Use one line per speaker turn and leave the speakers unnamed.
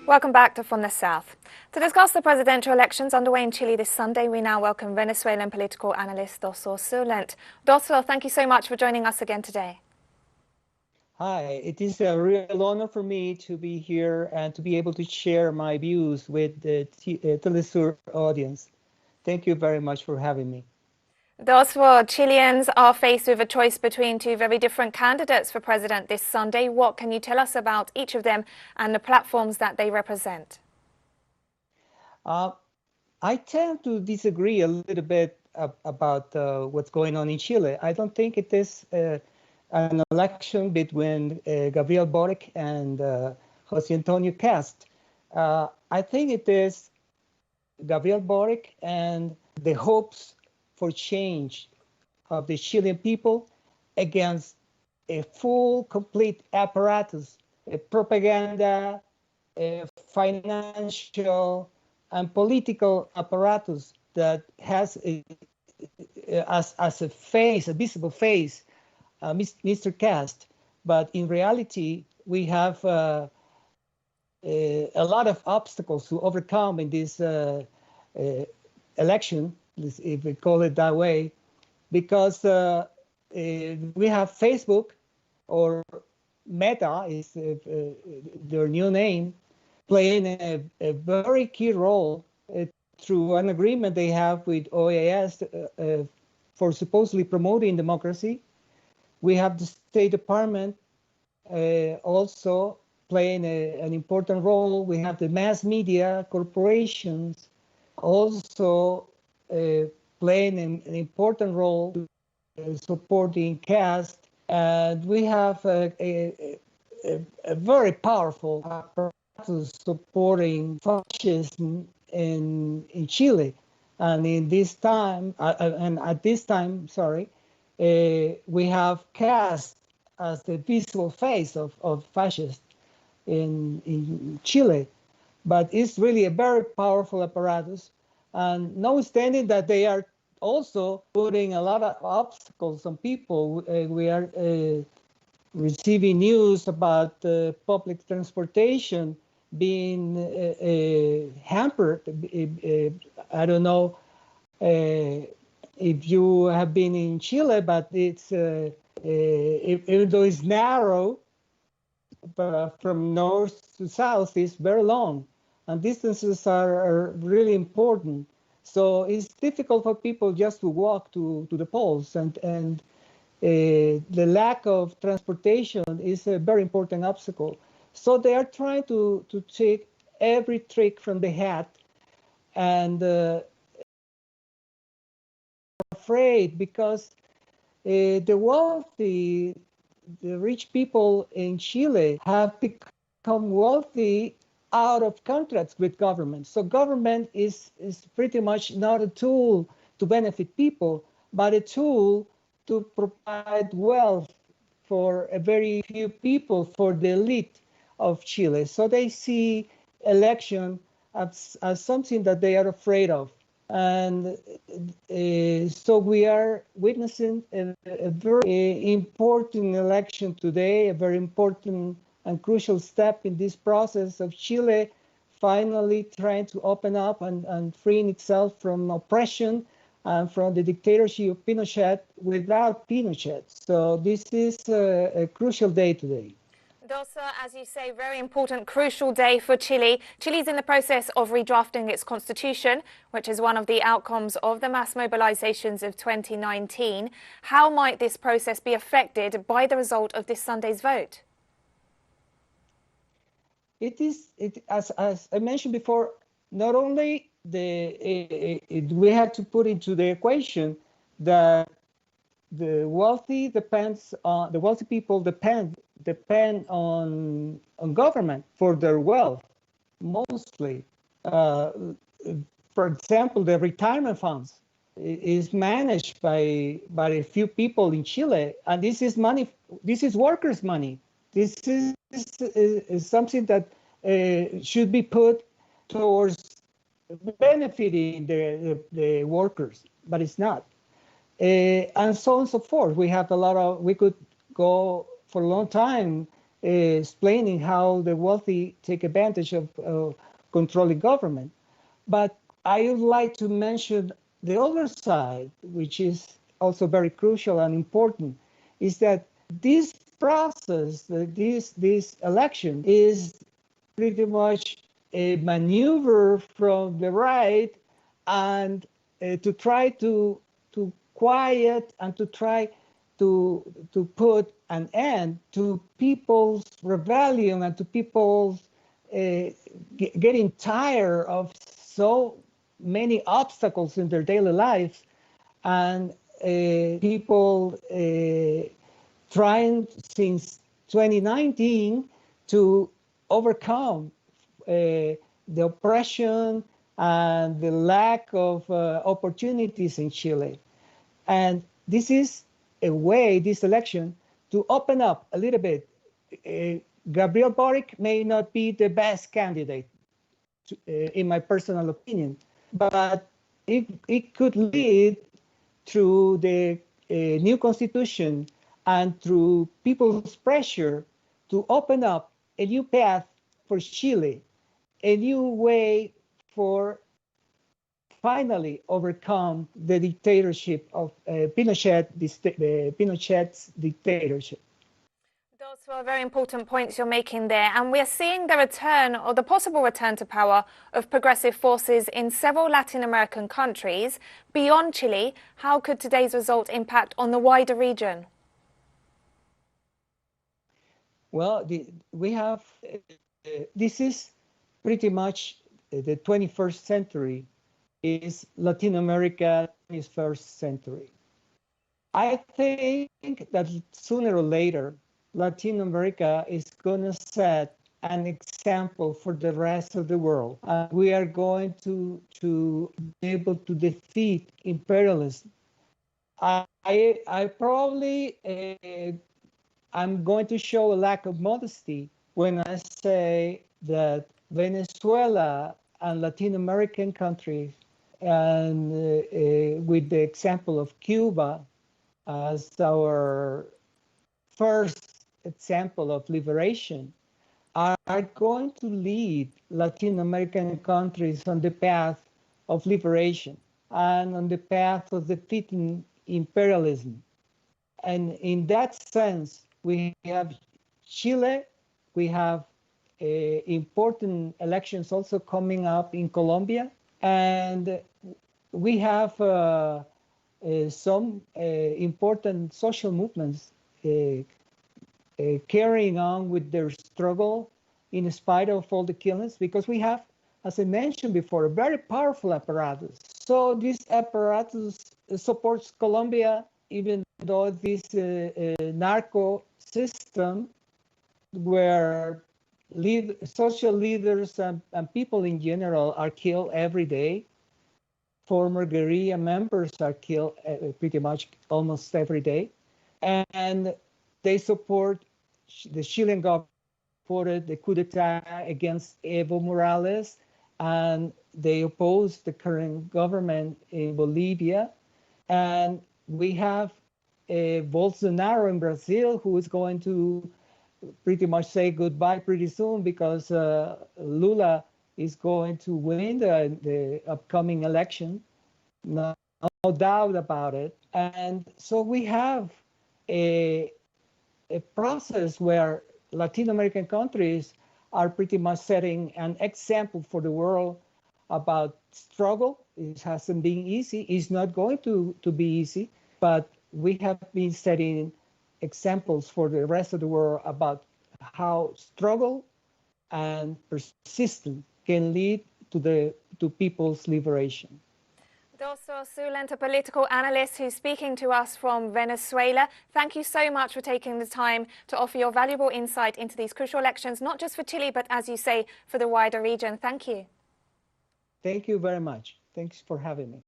Welcome back to From the South. To discuss the presidential elections underway in Chile this Sunday, we now welcome Venezuelan political analyst Dozthor Zurlent. Dozthor, thank you so much for joining us again today.
Hi, it is a real honor for me to be here and to be able to share my views with the teleSUR audience. Thank you very much for having me.
Dozthor, Chileans are faced with a choice between two very different candidates for president this Sunday. What can you tell us about each of them and the platforms that they represent?
I tend to disagree a little bit about what's going on in Chile. I don't think it is an election between Gabriel Boric and José Antonio Cast. I think it is Gabriel Boric and the hopes for change of the Chilean people against a full, complete apparatus, a propaganda, a financial and political apparatus that has as a face, a visible face, Mr. Cast. But in reality, we have a lot of obstacles to overcome in this election, if we call it that way, because we have Facebook, or Meta is their new name, playing a very key role through an agreement they have with OAS for supposedly promoting democracy. We have the State Department also playing an important role. We have the mass media corporations also playing an important role supporting Cast. And we have a very powerful apparatus supporting fascism in Chile. And in this time, at this time, we have Cast as the visible face of fascists in Chile. But it's really a very powerful apparatus. And notwithstanding that they are also putting a lot of obstacles on people, we are receiving news about public transportation being hampered. I don't know if you have been in Chile, but it's even though it's narrow, but from north to south, it's very long, and distances are really important. So it's difficult for people just to walk to the polls, and the lack of transportation is a very important obstacle. So they are trying to take every trick from the hat, and afraid because the wealthy, the rich people in Chile have become wealthy out of contracts with government. So government is pretty much not a tool to benefit people, but a tool to provide wealth for a very few people, for the elite of Chile. So they see election as something that they are afraid of. And so we are witnessing a very important election today, a very important and crucial step in this process of Chile finally trying to open up and freeing itself from oppression and from the dictatorship of Pinochet without Pinochet. So this is a crucial day today.
Dozthor, as you say, very important, crucial day for Chile. Chile's in the process of redrafting its constitution, which is one of the outcomes of the mass mobilizations of 2019. How might this process be affected by the result of this Sunday's vote?
As I mentioned before, not only we have to put into the equation that the wealthy people depend on government for their wealth, mostly. For example, the retirement funds is managed by a few people in Chile, and this is money. This is workers' money. This is something that should be put towards benefiting the workers, but it's not. And so on and so forth. We have a lot of, we could go for a long time explaining how the wealthy take advantage of controlling government. But I would like to mention the other side, which is also very crucial and important, is that this process, this election, is pretty much a maneuver from the right and to try to quiet and to try to put an end to people's rebellion and to people's getting tired of so many obstacles in their daily lives, and people trying since 2019 to overcome the oppression and the lack of opportunities in Chile. And this is a way, this election, to open up a little bit. Gabriel Boric may not be the best candidate, in my personal opinion, but it could lead through the new constitution and through people's pressure to open up a new path for Chile, a new way for finally overcome the dictatorship of Pinochet's dictatorship.
Those were very important points you're making there. And we're seeing the return or the possible return to power of progressive forces in several Latin American countries. Beyond Chile, how could today's result impact on the wider region?
Well, we have, this is pretty much the 21st century is Latin America 21st century. I think that sooner or later, Latin America is going to set an example for the rest of the world. We are going to be able to defeat imperialism. I probably, I'm going to show a lack of modesty when I say that Venezuela and Latin American countries, and with the example of Cuba as our first example of liberation, are going to lead Latin American countries on the path of liberation and on the path of defeating imperialism. And in that sense, we have Chile, we have important elections also coming up in Colombia, and we have some important social movements carrying on with their struggle in spite of all the killings, because we have, as I mentioned before, a very powerful apparatus. So this apparatus supports Colombia, even though this narco system where social leaders and people in general are killed every day. Former guerrilla members are killed pretty much almost every day. And they support the Chilean government, supported the coup d'etat against Evo Morales, and they oppose the current government in Bolivia. And we have Bolsonaro in Brazil, who is going to pretty much say goodbye pretty soon, because Lula is going to win the upcoming election. No doubt about it. And so we have a process where Latin American countries are pretty much setting an example for the world about struggle. It hasn't been easy. It's not going to be easy, but we have been setting examples for the rest of the world about how struggle and persistence can lead to people's liberation.
Dozthor Zurlent, a political analyst who's speaking to us from Venezuela. Thank you so much for taking the time to offer your valuable insight into these crucial elections, not just for Chile, but as you say, for the wider region. Thank you.
Thank you very much. Thanks for having me.